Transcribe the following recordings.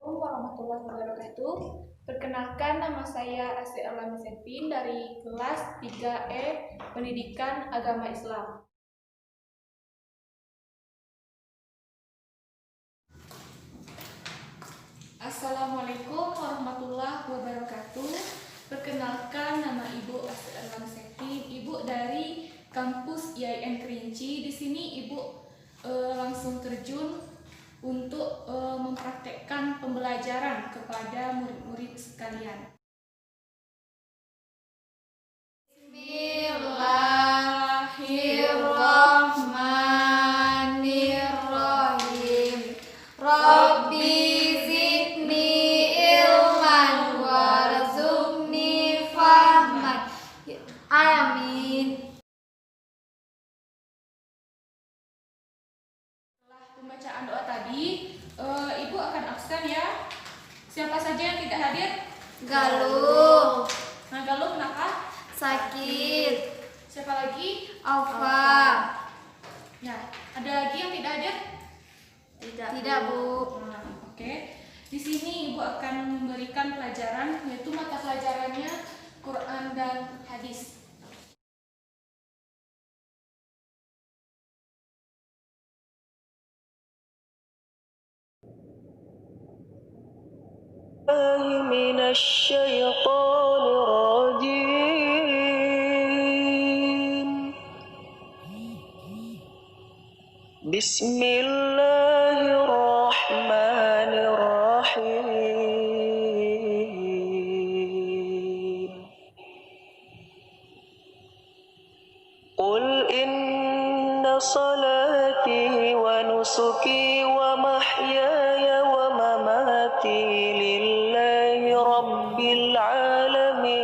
Warahmatullahi wabarakatuh. Perkenalkan, nama saya Asri Alami Sepin dari kelas 3E Pendidikan Agama Islam. Assalamualaikum warahmatullahi wabarakatuh. Perkenalkan, nama Ibu Asri Alami Sepin, Ibu dari kampus IAIN Kerinci. Di sini Ibu langsung terjun untuk mempraktekkan pembelajaran kepada murid-murid sekalian. Bismillahirrahmanirrahim. Rabbi zidni ilman warzuqni fahman. Amin. Setelah pembacaan doa tadi, Ibu akan absen ya. Siapa saja yang tidak hadir? Galuh. Nah, Galuh kenapa? Sakit. Siapa lagi? Alfa. Ya, ada lagi yang tidak hadir? Tidak, Bu. Nah, oke. Di sini Ibu akan memberikan pelajaran, yaitu mata pelajarannya Quran dan Hadis. من الشيطان الرجيم بسم الله الرحمن الرحيم قل إن صلاتي ونسكي ومحياي ومماتي لله رب العالمين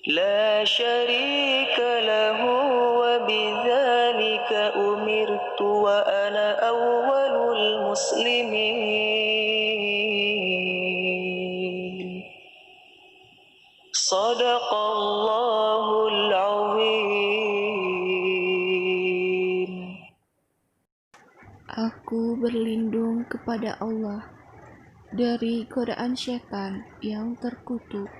لا شريك له وبذلك أمرت وأنا أول المسلمين صدق الله العظيم. Aku berlindung kepada Allah dari godaan syaitan yang terkutuk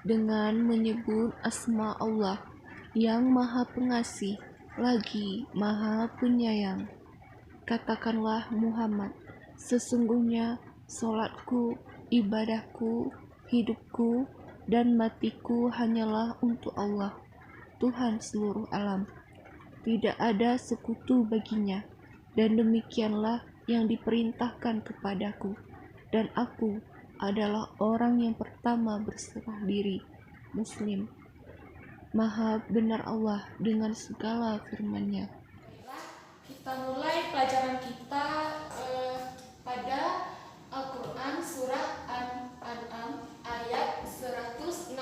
dengan menyebut asma Allah yang Maha Pengasih lagi Maha Penyayang. Katakanlah Muhammad, sesungguhnya salatku, ibadahku, hidupku, dan matiku hanyalah untuk Allah, Tuhan seluruh alam. Tidak ada sekutu baginya, dan demikianlah yang diperintahkan kepadaku, dan aku adalah orang yang pertama berserah diri, Muslim. Maha benar Allah dengan segala firman-Nya. Kita mulai pelajaran kita pada Al-Quran Surah An-An'am ayat 162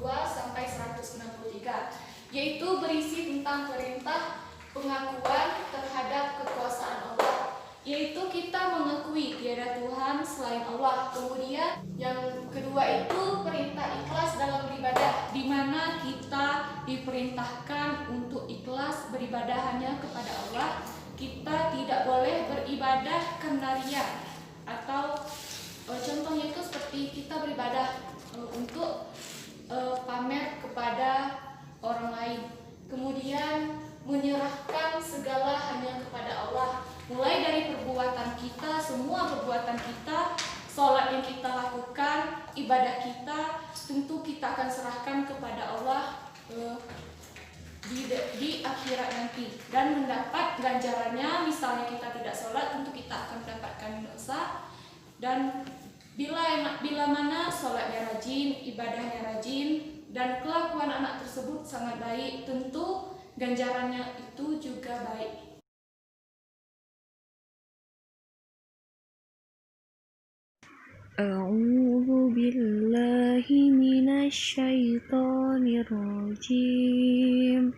sampai 163, yaitu berisi tentang perintah pengakuan terhadap kekuasaan Allah, yaitu kita mengakui tiada Tuhan selain Allah. Kemudian yang kedua itu perintah ikhlas dalam beribadah, di mana kita diperintahkan untuk ikhlas beribadah hanya kepada Allah. Kita tidak boleh beribadah karena riya, atau contohnya itu seperti kita beribadah untuk pamer kepada orang lain. Kemudian menyerahkan segala hanya kepada Allah, mulai dari perbuatan kita, semua perbuatan kita, sholat yang kita lakukan, ibadah kita, tentu kita akan serahkan kepada Allah di akhirat nanti, dan mendapat ganjarannya. Misalnya kita tidak sholat, tentu kita akan mendapatkan dosa, dan bila mana sholatnya rajin, ibadahnya rajin, dan kelakuan anak tersebut sangat baik, tentu ganjarannya itu juga baik. A'udzu billahi minasy syaithanir rajim.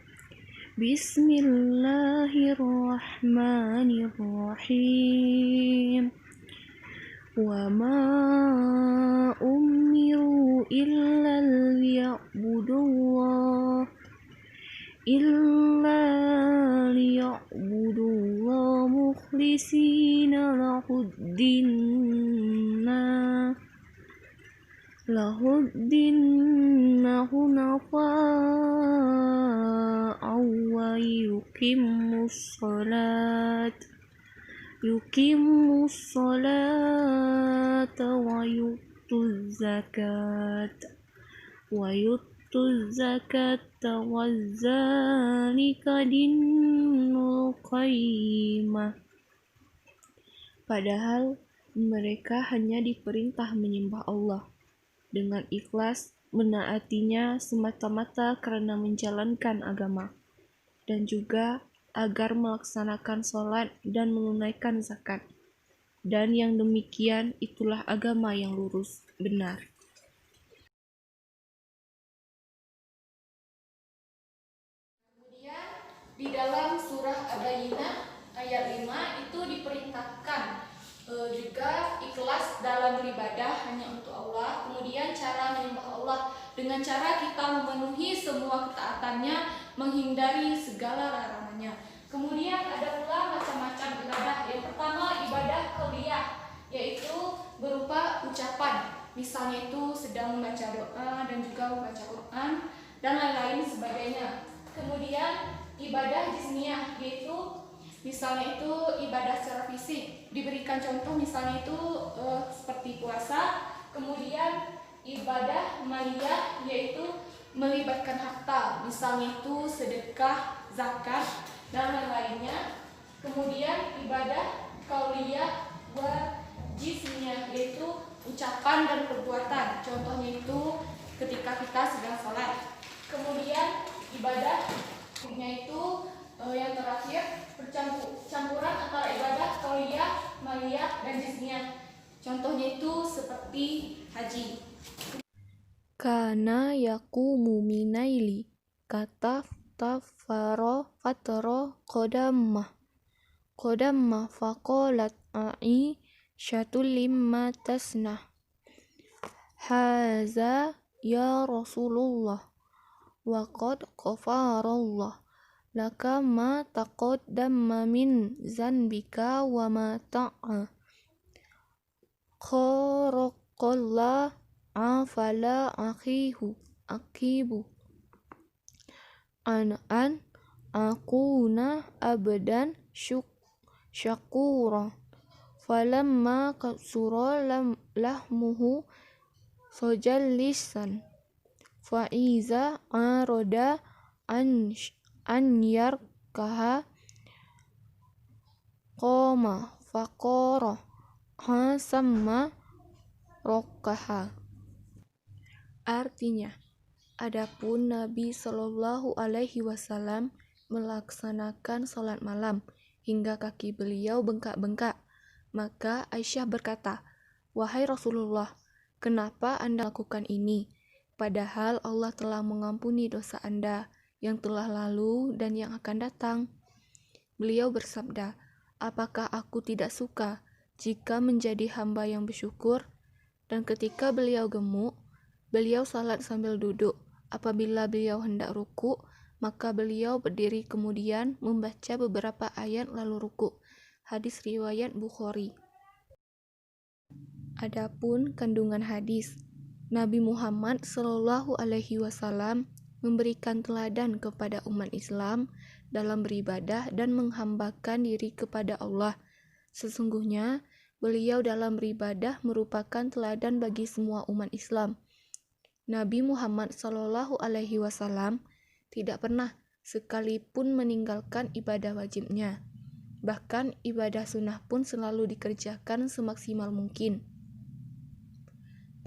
Bismillahirrahmanirrahim. Wa ma umiru illa liya'budullah مخلصين له الدين حنفاء ويقيموا الصلاة ويؤتوا الزكاة وذلك دين القيمة. Padahal mereka hanya diperintah menyembah Allah dengan ikhlas, menaatinya semata-mata karena menjalankan agama, dan juga agar melaksanakan sholat dan menunaikan zakat. Dan yang demikian itulah agama yang lurus, benar. Kemudian di dalam surah Al-Bayyinah ayat 5 itu diperintahkan juga ikhlas dalam beribadah hanya untuk Allah. Kemudian cara menyembah Allah dengan cara kita memenuhi semua ketaatannya, menghindari segala larangannya. Kemudian ada pula macam-macam ibadah. Yang pertama ibadah qauliyah, yaitu berupa ucapan. Misalnya itu sedang membaca doa dan juga membaca Quran dan lain-lain sebagainya. Kemudian ibadah jismiyah, yaitu misalnya itu ibadah secara fisik. Diberikan contoh misalnya itu seperti puasa. Kemudian ibadah maliyah, yaitu melibatkan harta, misalnya itu sedekah, zakat dan lain-lainnya. Kemudian ibadah qauliyah wa jismiyah, yaitu ucapan dan perbuatan. Contohnya itu ketika kita sedang sholat. Kemudian ibadah itu yang terakhir campuran antara ibadah qauliyah, maliyah dan jismiyah. Contohnya itu seperti haji. Kana yaqumu minaili kata fataro qadamah faqalat syatul limma tasnah haza ya Rasulullah wa qad ghafarallah laka ma taqaddama min zanbika wa ma ta'a kharaqallah afala akibu an akuna abdan syakura falamma kasura lahmuhu sojal lisan fa'iza aroda an yarkaha qoma faqara hasamma rokaha. Artinya, adapun Nabi Shallallahu Alaihi Wasallam melaksanakan sholat malam hingga kaki beliau bengkak-bengkak, maka Aisyah berkata, "Wahai Rasulullah, kenapa Anda lakukan ini? Padahal Allah telah mengampuni dosa Anda yang telah lalu dan yang akan datang." Beliau bersabda, "Apakah aku tidak suka jika menjadi hamba yang bersyukur?" Dan ketika beliau gemuk, beliau salat sambil duduk. Apabila beliau hendak ruku, maka beliau berdiri kemudian membaca beberapa ayat lalu ruku. Hadis riwayat Bukhari. Adapun kandungan hadis, Nabi Muhammad Shallallahu Alaihi Wasallam memberikan teladan kepada umat Islam dalam beribadah dan menghambakan diri kepada Allah. Sesungguhnya beliau dalam beribadah merupakan teladan bagi semua umat Islam. Nabi Muhammad Shallallahu Alaihi Wasallam tidak pernah sekalipun meninggalkan ibadah wajibnya. Bahkan ibadah sunnah pun selalu dikerjakan semaksimal mungkin.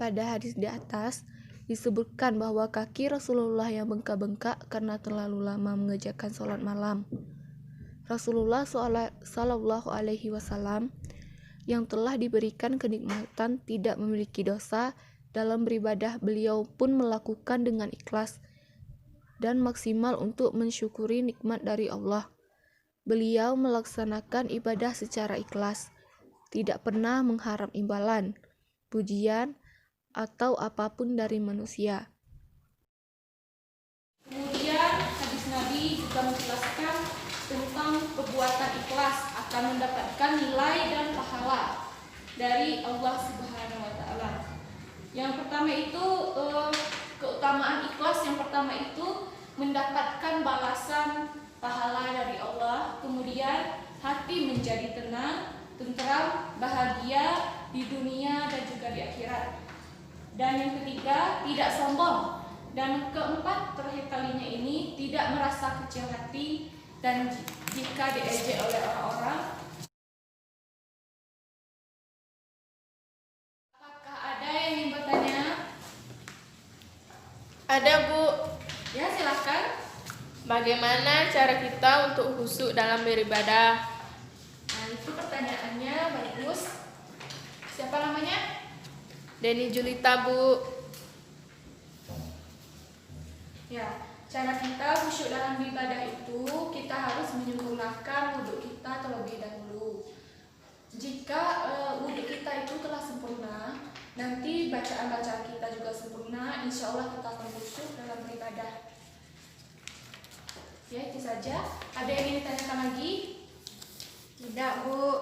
Pada hadis di atas disebutkan bahwa kaki Rasulullah yang bengkak-bengkak karena terlalu lama mengerjakan sholat malam. Rasulullah Shallallahu Alaihi Wasallam yang telah diberikan kenikmatan tidak memiliki dosa dalam beribadah, beliau pun melakukan dengan ikhlas dan maksimal untuk mensyukuri nikmat dari Allah. Beliau melaksanakan ibadah secara ikhlas, tidak pernah mengharap imbalan, pujian, atau apapun dari manusia. Kemudian hadis Nabi juga menjelaskan tentang perbuatan ikhlas akan mendapatkan nilai dan pahala dari Allah Subhanahu wa taala. Yang pertama itu keutamaan ikhlas, yang pertama itu mendapatkan balasan pahala dari Allah, kemudian hati menjadi tenang, tentram, bahagia di dunia dan juga di akhirat. Dan yang ketiga, tidak sombong. Dan keempat, terakhir kalinya ini, tidak merasa kecil hati dan jika diejek oleh orang-orang. Apakah ada yang ingin bertanya? Ada, Bu. Ya, silakan. Bagaimana cara kita untuk khusyuk dalam beribadah? Nah, itu pertanyaannya bagus. Siapa namanya? Deni Julita, Bu. Ya, cara kita khusyuk dalam beribadah itu kita harus menyempurnakan wudhu kita terlebih dahulu. Jika wudhu kita itu telah sempurna, nanti bacaan-bacaan kita juga sempurna, insya Allah kita akan khusyuk dalam beribadah. Ya, itu saja. Ada yang ingin ditanyakan lagi? Tidak, Bu.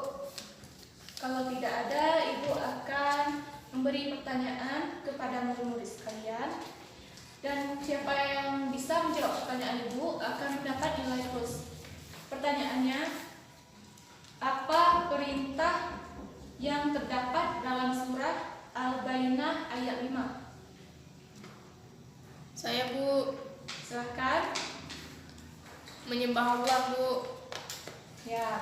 Kalau tidak ada, Ibu akan memberi pertanyaan kepada murid-murid sekalian. Dan siapa yang bisa menjawab pertanyaan Ibu akan mendapat nilai plus. Pertanyaannya, apa perintah yang terdapat dalam surah Al-Bayyinah ayat 5? Saya, Bu. Silahkan. Menyembah Allah, Bu. Ya,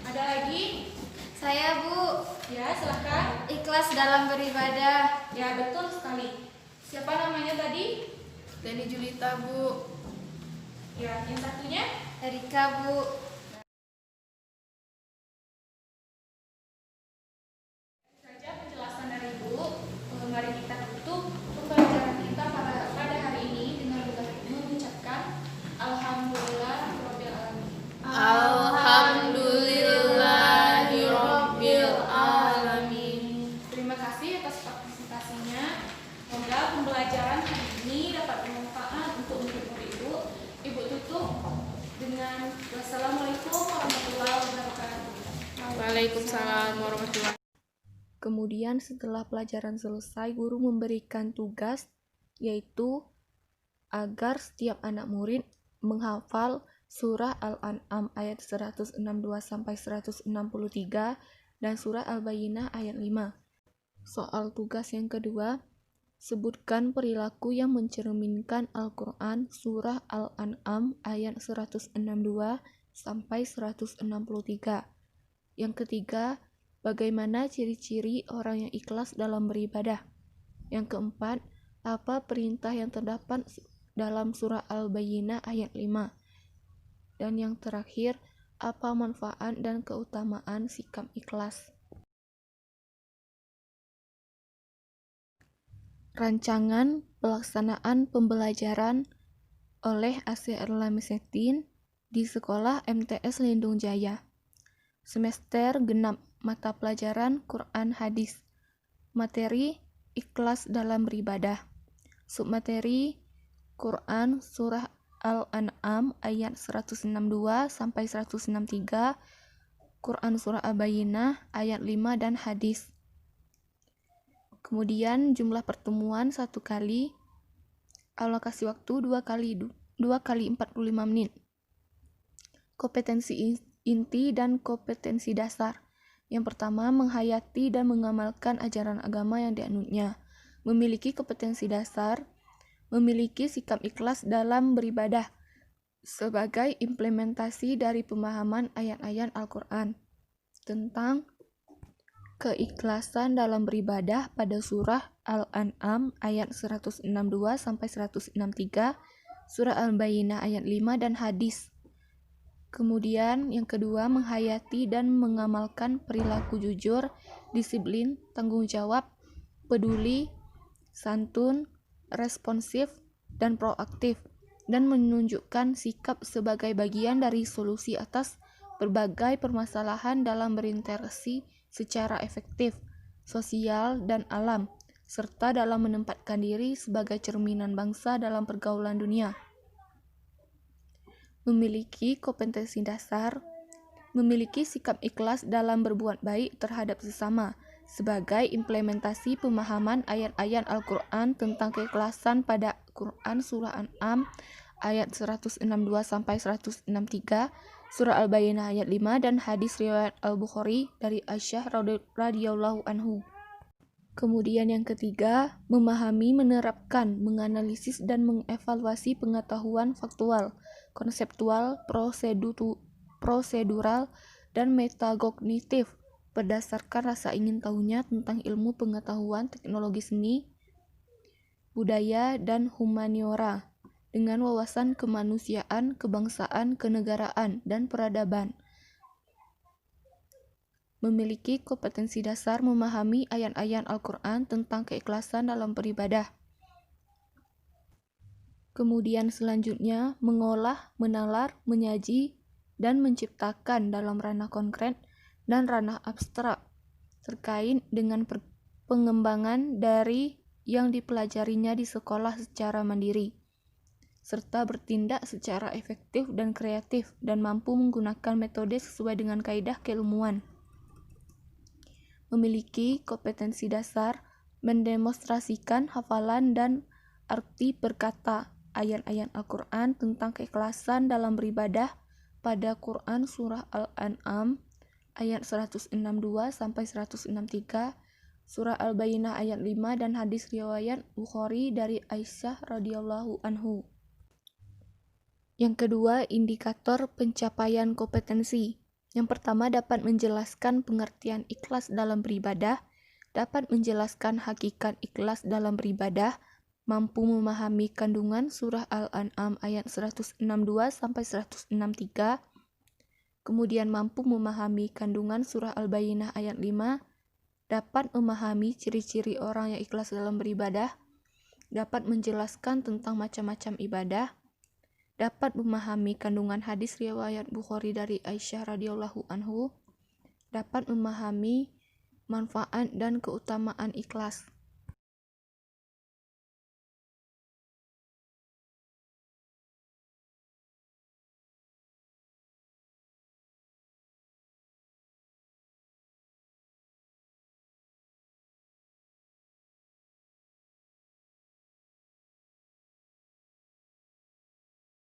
ada lagi? Saya, Bu. Ya, silahkan. Ikhlas dalam beribadah. Ya, betul sekali. Siapa namanya tadi? Deni Julita, Bu. Ya, yang satunya? Erika, Bu. Saja penjelasan dari Ibu. Mari kita tutup pembelajaran kita pada hari ini dengan mengucapkan Alhamdulillahirabbil alamin. Alhamdulillahirabbil alamin. Terima kasih atas partisipasinya. Semoga pembelajaran hari ini dapat bermanfaat untuk murid-murid Ibu. Ibu tutup dengan wassalamualaikum warahmatullahi wabarakatuh. Waalaikumsalam warahmatullahi. Kemudian setelah pelajaran selesai, guru memberikan tugas yaitu agar setiap anak murid menghafal surah Al-An'am ayat 162 sampai 163 dan surah Al-Bayyinah ayat 5. Soal tugas yang kedua, sebutkan perilaku yang mencerminkan Al-Qur'an surah Al-An'am ayat 162 sampai 163. Yang ketiga, bagaimana ciri-ciri orang yang ikhlas dalam beribadah? Yang keempat, apa perintah yang terdapat dalam surah Al-Bayyinah ayat 5? Dan yang terakhir, apa manfaat dan keutamaan sikap ikhlas? Rancangan pelaksanaan pembelajaran oleh AC Erlamisetin di Sekolah MTS Lindung Jaya. Semester genap, mata pelajaran Quran Hadis. Materi ikhlas dalam beribadah. Submateri Quran surah Al-An'am ayat 162 sampai 163, Quran surah Al-Bayyinah ayat 5 dan hadis. Kemudian jumlah pertemuan 1 kali, alokasi waktu 2 kali 45 menit. Kompetensi inti dan kompetensi dasar. Yang pertama, menghayati dan mengamalkan ajaran agama yang dianutnya. Memiliki kompetensi dasar, memiliki sikap ikhlas dalam beribadah sebagai implementasi dari pemahaman ayat-ayat Al-Quran tentang keikhlasan dalam beribadah pada surah Al-An'am ayat 162 sampai 163, surah Al-Bayyinah ayat 5 dan hadis. Kemudian yang kedua, menghayati dan mengamalkan perilaku jujur, disiplin, tanggung jawab, peduli, santun, responsif, dan proaktif, dan menunjukkan sikap sebagai bagian dari solusi atas berbagai permasalahan dalam berinteraksi secara efektif, sosial, dan alam, serta dalam menempatkan diri sebagai cerminan bangsa dalam pergaulan dunia. Memiliki kompetensi dasar, memiliki sikap ikhlas dalam berbuat baik terhadap sesama, sebagai implementasi pemahaman ayat-ayat Al-Quran tentang keikhlasan pada Quran Surah An'am ayat 162-163, Surah Al-Bayyinah ayat 5, dan hadis riwayat Al-Bukhari dari Aisyah radhiyallahu anhu. Kemudian yang ketiga, memahami, menerapkan, menganalisis, dan mengevaluasi pengetahuan faktual, konseptual, prosedural, dan metakognitif berdasarkan rasa ingin tahunya tentang ilmu pengetahuan, teknologi seni, budaya, dan humaniora, dengan wawasan kemanusiaan, kebangsaan, kenegaraan, dan peradaban. Memiliki kompetensi dasar memahami ayat-ayat Al-Quran tentang keikhlasan dalam beribadah. Kemudian selanjutnya, mengolah, menalar, menyaji, dan menciptakan dalam ranah konkret dan ranah abstrak terkait dengan pengembangan dari yang dipelajarinya di sekolah secara mandiri, serta bertindak secara efektif dan kreatif dan mampu menggunakan metode sesuai dengan kaidah keilmuan. Memiliki kompetensi dasar mendemonstrasikan hafalan dan arti berkata ayat-ayat Al-Quran tentang keikhlasan dalam beribadah pada Quran Surah Al-An'am ayat 162-163, Surah Al-Bayyinah ayat 5, dan hadis riwayat Bukhari dari Aisyah radhiyallahu anhu. Yang kedua, indikator pencapaian kompetensi. Yang pertama, dapat menjelaskan pengertian ikhlas dalam beribadah, dapat menjelaskan hakikat ikhlas dalam beribadah, mampu memahami kandungan surah Al-An'am ayat 162-163, kemudian mampu memahami kandungan surah Al-Bayyinah ayat 5, dapat memahami ciri-ciri orang yang ikhlas dalam beribadah, dapat menjelaskan tentang macam-macam ibadah, dapat memahami kandungan hadis riwayat Bukhari dari Aisyah radhiyallahu anhu, dapat memahami manfaat dan keutamaan ikhlas.